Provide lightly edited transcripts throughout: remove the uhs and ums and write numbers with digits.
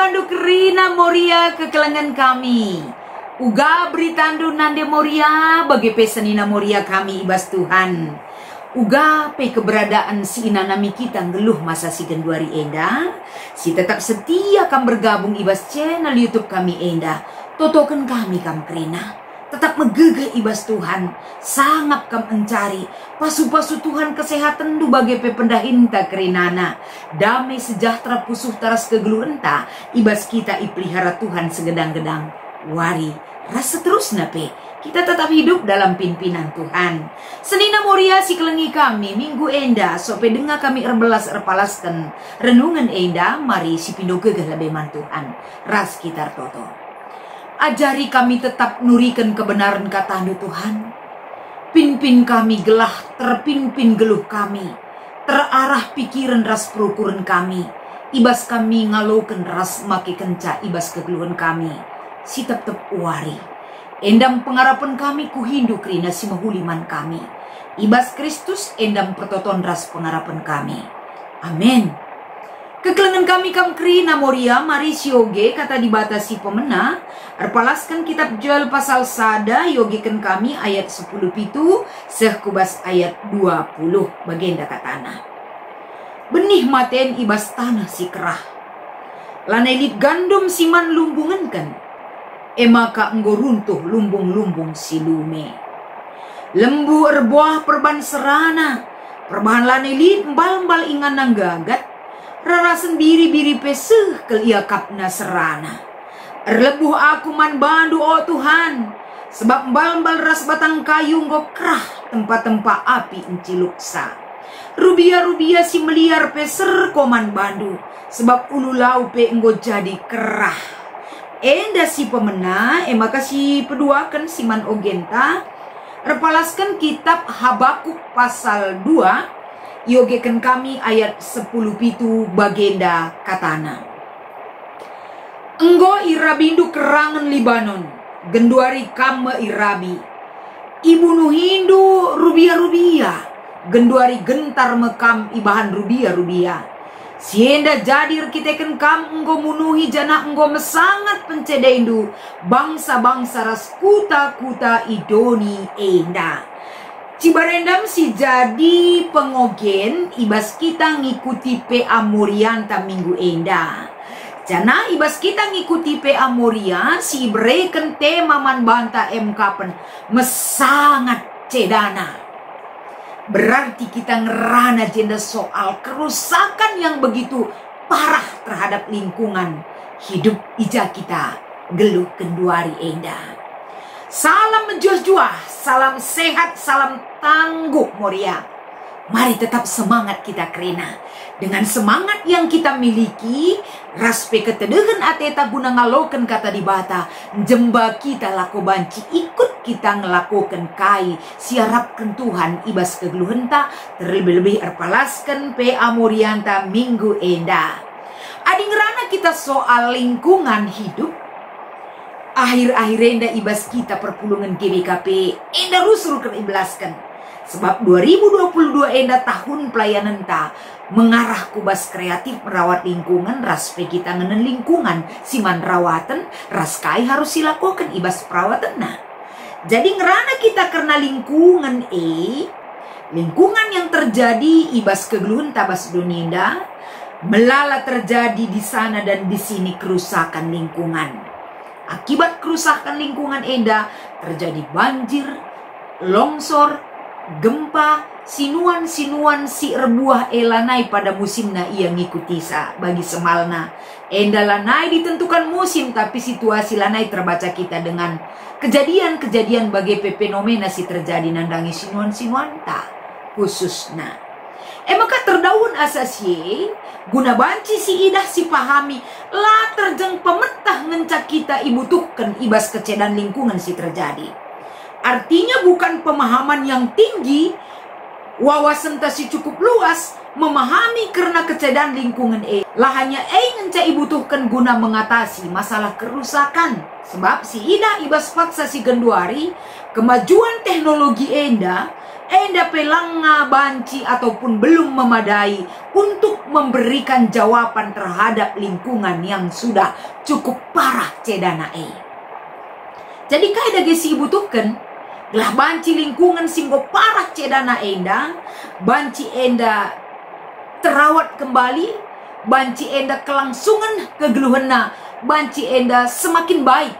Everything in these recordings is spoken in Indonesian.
bandu kerina moria kekelangan kami. Uga beritandu nande moria bagi pesanina moria kami ibas Tuhan. Uga pe keberadaan si inanami kita ngeluh masa si genduari enda. Si tetap setia kam bergabung ibas channel YouTube kami enda. Totokan kami kam kerina. Tetap megege ibas Tuhan. Sangat kam encari. Pasu-pasu Tuhan kesehatan du bagai pe pendahinta kerinana. Damai sejahtera pusuh taras kegeluh enta. Ibas kita ipelihara Tuhan segedang-gedang. Wari rasa terus nape. Kita tetap hidup dalam pimpinan Tuhan. Senina moria si kelengi kami minggu enda. Sope dengar kami erpalaskan. Renungan enda mari si pindo gegah lebeman Tuhan. Ras kitar toto. Ajari kami tetap nurikan kebenaran kata Tuhan. Pimpin kami gelah terpimpin geluh kami. Terarah pikiran ras perukuran kami. Ibas kami ngaloken ras make kenca ibas kegeluhan kami. Si tetap wari. Endam pengharapan kami ku hindu kerina si mahuliman kami. Ibas Kristus endam pertoton ras pengharapan kami. Amin. Kekelengan kami kam kerina moria mari sioge kata dibatasi pemena. Erpalaskan kitab Joel pasal sada yogikan kami ayat 10 pitu sehkubas ayat 20 bagenda katana. Benih maten ibas tanah si kerah. Lanelit gandum siman lumbungan kan. Emaka enggo runtuh lumbung-lumbung si lume. Lembu erbuah perban serana. Perbahan lanelit mbal-mbal ingan nang gagat. Rara sendiri-biri peseh keliakapna serana. Erlebuh aku man bandu oh Tuhan. Sebab mbal-mbal ras batang kayu nggo kerah tempat-tempat api enciluksa. Rubia-rubia si meliar peser koman bandu. Sebab ulu lau pe nggo jadi kerah. Enda si pemena maka si peduakan siman ogenta. Repalaskan kitab Habakuk pasal 2. Yogekan kami ayat 10 pitu bagenda katana. Enggo irabindu kerangan Libanon. Genduari kama irabi. Ibunu hindu rubia-rubia. Genduari gentar mekam ibahan rubia-rubia. Sienda jadir kiteken kam enggo munuhi jana enggo mesangat pencedeindu. Bangsa-bangsa ras kuta-kuta idoni enda. Cibarendam si jadi pengogen ibas kita ngikuti PA Morianta minggu enda. Jana ibas kita ngikuti PA Moria si bereken tema man banta MK mesangat cedana. Berarti kita ngerana jenda soal kerusakan yang begitu parah terhadap lingkungan hidup ija kita geluh kenduari enda. Salam menjuah-juah, salam sehat, salam tangguh moria. Mari tetap semangat kita kerina. Dengan semangat yang kita miliki, raspe ketedehan ateta guna ngaloken kata dibata. Jemba kita lako banci ikut kita ngelakokan kai. Siarapkan Tuhan ibas kegeluhenta. Terlebih-lebih erpalaskan PA Morianta minggu enda. Adi ngerana kita soal lingkungan hidup. Akhir-akhir enda ibas kita perpulungan GBKP enda rusul keribelaskan. Sebab 2022 enda tahun pelayanan ta mengarah kubas kreatif merawat lingkungan. Raspe kita ngenen lingkungan siman rawatan raskai harus silakokan ibas perawatan nah. Jadi ngerana kita karena lingkungan lingkungan yang terjadi ibas kegeluhan tabas dunia melala terjadi di sana dan di sini kerusakan lingkungan. Akibat kerusakan lingkungan enda terjadi banjir, longsor, gempa, sinuan-sinuan si erbuah elanai pada musimna ia ngikuti sa bagi semalna. Enda lanai ditentukan musim tapi situasi lanai terbaca kita dengan kejadian-kejadian bagi fenomena si terjadi nandangi sinuan-sinuan ta khususna. Maka terdaun asasi guna banci si idah si pahami lah terjeng pemetah ngencak kita ibutuhkan ibas kecedan lingkungan si terjadi. Artinya bukan pemahaman yang tinggi, wawasan si cukup luas memahami karena kecedan lingkungan lah hanya ngencak ibutuhkan guna mengatasi masalah kerusakan. Sebab si idah ibas paksa si genduari kemajuan teknologi enda enda pelanga banci ataupun belum memadai untuk memberikan jawaban terhadap lingkungan yang sudah cukup parah cedana Jadi kaida gesi butuhkan lah banci lingkungan singgo parah cedana enda, banci enda terawat kembali, banci enda kelangsungan kegeluhena, banci enda semakin baik.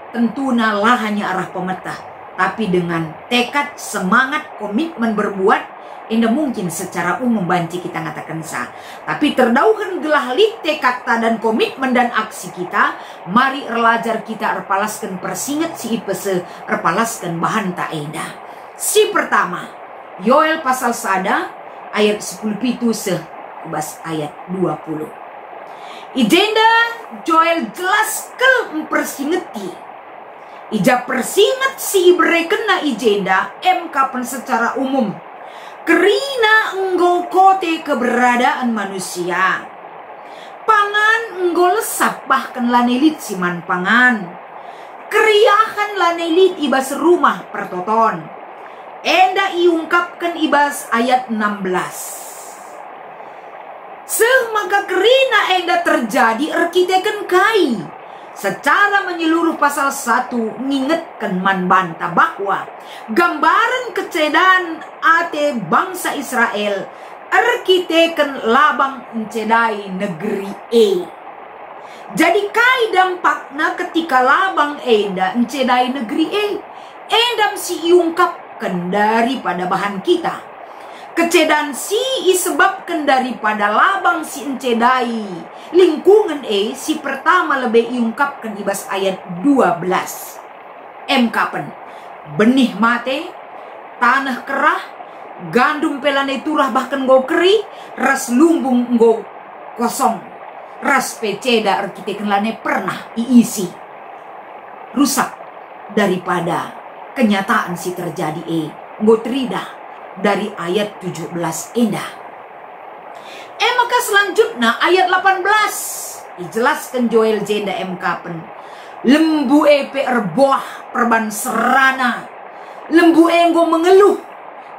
Tentunya lah hanya arah pemerintah, tapi dengan tekad, semangat, komitmen berbuat, enda mungkin secara umum banci kita ngatakan sah. Tapi terdauhan gelah lit tekad dan komitmen dan aksi kita, mari erlajar kita erpalaskan persingat si ipese erpalaskan bahan tak enda. Si pertama, Yoel pasal sada ayat 10 pitu bas ayat 20. Ijenda Joel jelas ke mempersingeti. Ija persingat si berekena ijenda kapan secara umum. Kerina enggo kote keberadaan manusia. Pangan enggo lesap bahkan lanelit siman pangan. Keriahan lanelit ibas rumah pertoton. Enda iungkapkan ibas ayat 16. Semaka kerina enda terjadi erkiteken kai. Secara menyeluruh pasal 1 ngingetkan man banta bahwa gambaran kecedaan ate bangsa Israel erkiteken labang encedai negeri Jadi kai dampakna ketika labang enda encedai negeri endam si iungkapkan daripada bahan kita. Kecedaan si disebabkan daripada labang si encedai lingkungan si pertama lebih iungkapkan ibas ayat 12. Kapan? Benih mate, tanah kerah, gandum pelane turah bahkan go keri, ras lumbung go kosong, ras peceda arkitek lane pernah iisi. Rusak daripada kenyataan si terjadi go trida dari ayat 17 endah. Maka selanjutnya ayat 18 dijelaskan Joel jenda kapan. Lembu erboah perban serana. Lembu enggo mengeluh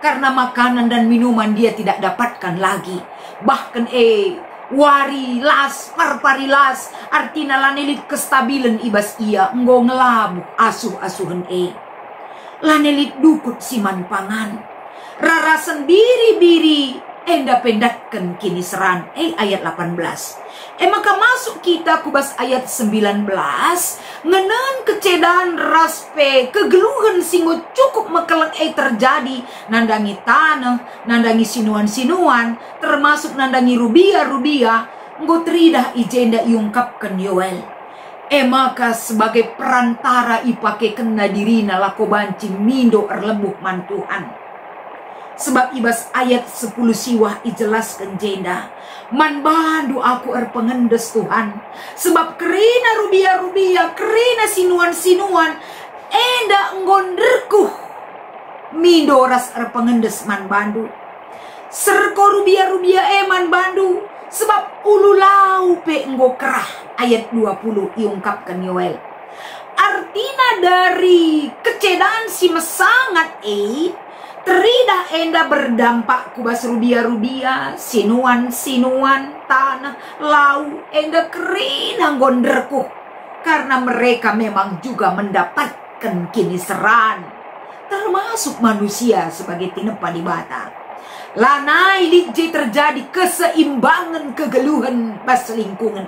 karena makanan dan minuman dia tidak dapatkan lagi. Bahkan wari las parparilas artina lanelit kestabilan ibas ia enggo ngelabu asuh-asuhan lanelit dukut siman pangan. Rara sendiri-biri enda pendatkan kini seran ayat 18. Maka masuk kita kubas ayat 19 ngenen kecedaan raspe kegeluhan singgo cukup mekeleng terjadi nandangi tanah, nandangi sinuan-sinuan, termasuk nandangi rubia-rubia nggo tridah ijenda iungkapkan Yoel. Maka sebagai perantara ipake kena dirina lako banci mindo erlebuh mantuhan. Sebab ibas ayat 10 siwah ijelaskan jenda. Man bandu aku pengendes Tuhan. Sebab kerina rubia-rubia, kerina sinuan-sinuan, enda nggonderkuh. Mindoras pengendes man bandu. Serko rubia-rubia man bandu. Sebab ulu laupe nggo kerah. Ayat 20 iungkapkan Yoel. Artinya dari kecedaan si mesangat teridah enda berdampak kubas rubia-rubia, sinuan-sinuan, tanah, lau, enda kerina gonderku. Karena mereka memang juga mendapatkan kiniseran. Termasuk manusia sebagai tinepa di bata. Lanai lijje terjadi keseimbangan kegeluhan bas lingkungan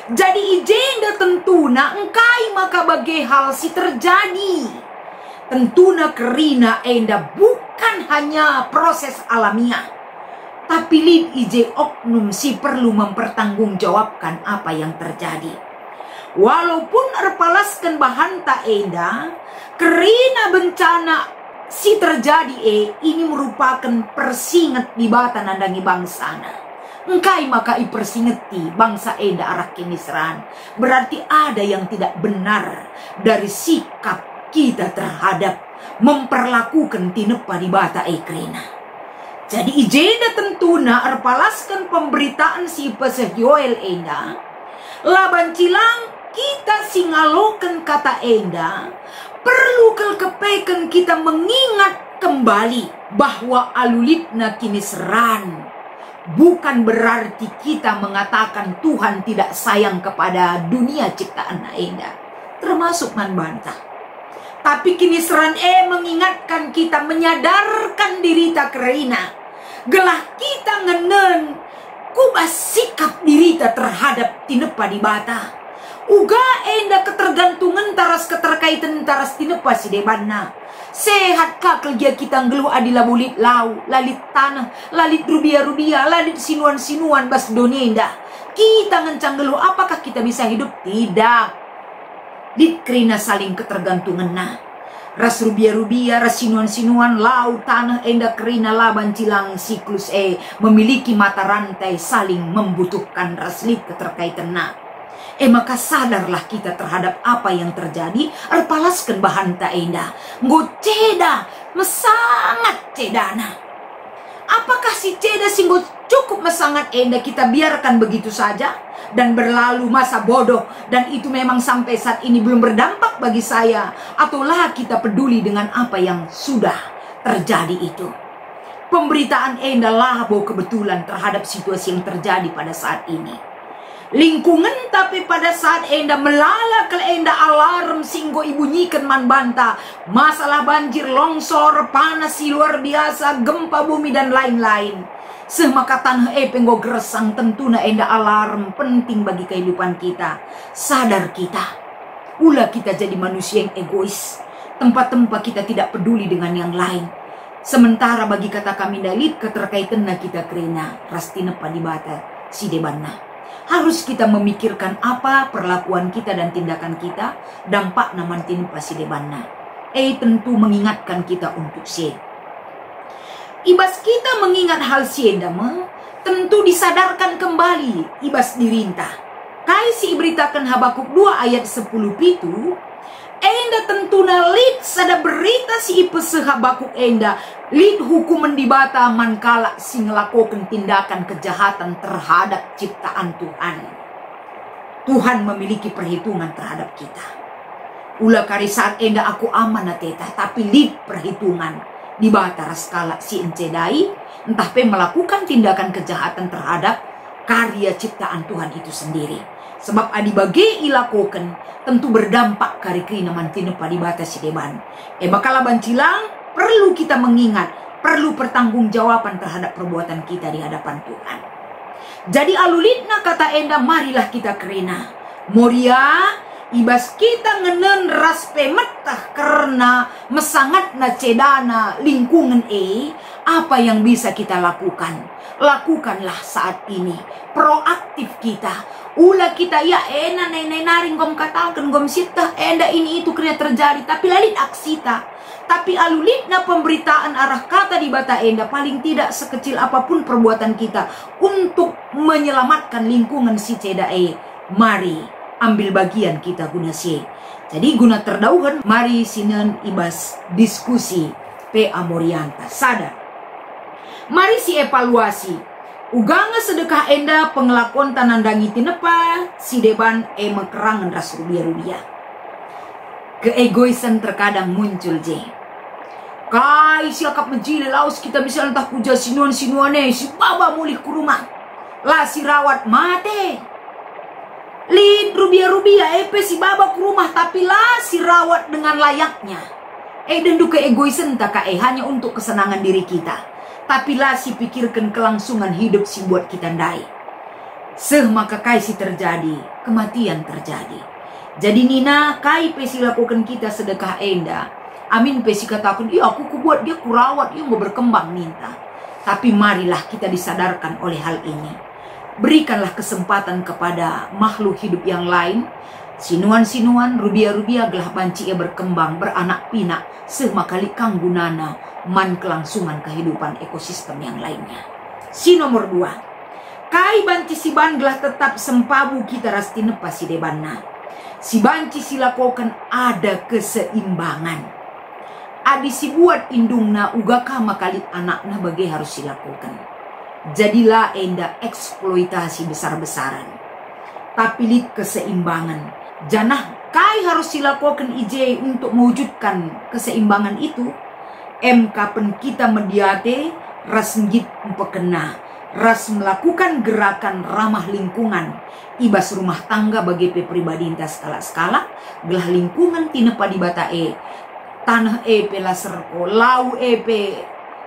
Jadi ijenda tentuna engkai maka bagai hal si terjadi. Tentuna kerina enda bukan hanya proses alamiah. Tapi lid ije oknum si perlu mempertanggungjawabkan apa yang terjadi. Walaupun erpalaskan bahan tak enda, kerina bencana si terjadi ini merupakan persingat di bata nandangi bangsana. Engkai maka ipersingeti bangsa enda arah kinisran. Berarti ada yang tidak benar dari sikap kita terhadap memperlakukan tinepa di bata krina. Jadi ijenda tentuna erpalaskan pemberitaan si peseh Yoel enda. Laban cilang kita singalokan kata enda. perlu kepekan kita mengingat kembali bahwa alulitna kini seran. Bukan berarti kita mengatakan Tuhan tidak sayang kepada dunia ciptaan Enda, termasuk manbanta. Tapi kini seran mengingatkan kita, menyadarkan diri tak kerina. Gelah kita ngenen kubah sikap diri tak terhadap tinepa di bata. Uga Enda ketergantungan taras keterkaitan taras tinepa si debanna. Sehatkah kerja kita ngeluh adila bulit lau, lalit tanah, lalit rubia-rubia, lalit sinuan-sinuan bas donenda. Kita ngencang ngeluh, apakah kita bisa hidup? Tidak. Dikrina saling ketergantungan nah. Ras rubia-rubia, ras sinuan-sinuan, lau, tanah, enda kerina laban cilang siklus memiliki mata rantai saling membutuhkan raslit keterkaitan nah. Maka sadarlah kita terhadap apa yang terjadi. Arpalaskan bahan tak enda. Nggo ceda, mesangat cedana. Apakah si ceda singgo cukup mesangat enda kita biarkan begitu saja? Dan berlalu masa bodoh. Dan itu memang sampai saat ini belum berdampak bagi saya. Ataulah kita peduli dengan apa yang sudah terjadi itu. Pemberitaan enda labo kebetulan terhadap situasi yang terjadi pada saat ini. Lingkungan tapi pada saat enda melala ke enda alarm singgo ibunyikan manbanta. Masalah banjir, longsor, panas luar biasa, gempa bumi dan lain-lain. Semaka tanah penggo gersang tentuna enda alarm penting bagi kehidupan kita. Sadar kita. Ulah kita jadi manusia yang egois. Tempat-tempat kita tidak peduli dengan yang lain. Sementara bagi kata kami dalit keterkaitan kita kerina. Rastina padibata si debanna. Harus kita memikirkan apa perlakuan kita dan tindakan kita, dampak namantin pasi debanna. Tentu mengingatkan kita untuk si. Ibas kita mengingat hal siendama, tentu disadarkan kembali ibas dirintah. Kaisi beritakan Habakuk 2 ayat 10 pitu, enda tentu nalit sada berita si ipes Habakuk enda, lid hukuman dibata mankala si ngelakukan tindakan kejahatan terhadap ciptaan Tuhan. Tuhan memiliki perhitungan terhadap kita. Ulah kari saat enda aku aman teta, tapi lid perhitungan dibata raskala si encedai, entah pe melakukan tindakan kejahatan terhadap karya ciptaan Tuhan itu sendiri. Sebab adibage ilakoken tentu berdampak kari krina mantine padibata si deban. Bakala bancilang perlu kita mengingat, perlu pertanggungjawaban terhadap perbuatan kita di hadapan Tuhan. Jadi alulitna kata enda marilah kita kerina. Moria ibas kita ngenen ras pemetah karena mesangatna cedana lingkungan apa yang bisa kita lakukan? Lakukanlah saat ini. Proaktif kita. Ulah kita ya naring gom katakan gom sita enda ini itu kena terjadi tapi lalit aksita. Tapi alulitna pemberitaan arah kata di bata enda paling tidak sekecil apapun perbuatan kita untuk menyelamatkan lingkungan si ceda mari ambil bagian kita guna si. Jadi guna terdauhan mari sinen ibas diskusi pe amorianta sadar. Mari si evaluasi. Uganga sedekah enda pengelakuan tanandangi tinepa si deban mekerangan ras rubia-rubia. Keegoisan terkadang muncul je. Kai siakap menjili laos kita bisa entah puja sinuan-sinuane si baba mulih ke rumah. Lah si rawat mate. Lid rubia-rubia si baba ke rumah tapi lah si rawat dengan layaknya. Dan duka egoisan tak hanya untuk kesenangan diri kita. Tapi lah si pikirkan kelangsungan hidup si buat kita ndai. Maka kai si terjadi, kematian terjadi. Jadi Nina, kai pesi lakukan kita sedekah enda. Amin pesi katakan, iya aku kubuat dia kurawat, dia mau berkembang minta. Tapi marilah kita disadarkan oleh hal ini. Berikanlah kesempatan kepada makhluk hidup yang lain. Sinuan-sinuan, rubia-rubia gelah banci berkembang, beranak pinak. Semakali kang gunana man kelangsungan kehidupan ekosistem yang lainnya. Si nomor 2. Kai banci si ban gelah tetap sempabu kita rastinepa si debanna. Si banci silakokan ada keseimbangan. Adi si buat indungna ugaka makalit anakna bagai harus silakokan. Jadilah enda eksploitasi besar-besaran. Tapi lid keseimbangan. Janah Kai harus silakukan IJ untuk mewujudkan keseimbangan itu. Kapan kita mediate ras ngit empekena, ras melakukan gerakan ramah lingkungan, ibas rumah tangga bagi pribadi intas skala-skala, gelah lingkungan tinepa di bata tanah pelaserko, lau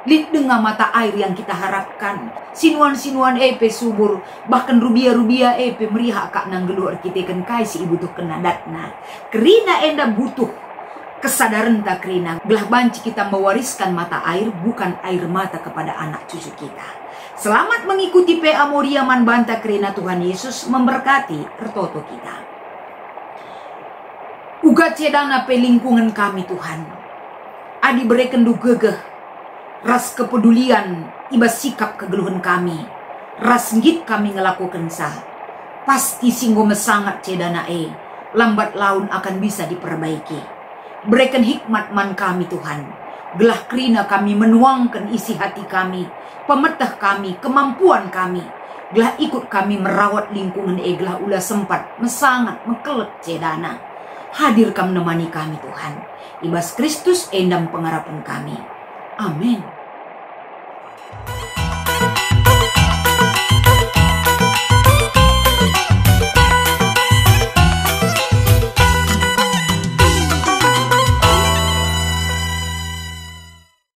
lit dengan mata air yang kita harapkan, sinuan-sinuan subur, bahkan rubia-rubia meriah kak nang geluar kita kan kai si ibu tuh kena datna. Kerina enda butuh kesadaran tak kerina, belah banci kita mewariskan mata air, bukan air mata kepada anak cucu kita. Selamat mengikuti PA Moria Man Banta kerina Tuhan Yesus memberkati ertoto kita. Uga cedana pe lingkungan kami Tuhan. Adi berikan du gegeh, ras kepedulian, ibas sikap kegeluhan kami. Ras ngit kami ngelakukan sah. Pasti singgo mesangat cedana lambat laun akan bisa diperbaiki. Berikan hikmat man kami Tuhan. Gelah kerina kami menuangkan isi hati kami, pemetah kami, kemampuan kami. Gelah ikut kami merawat lingkungan gelah ulah sempat mesangat mekelek cedana. Hadir kami menemani kami Tuhan. Ibas Kristus endam pengharapan kami. Amin.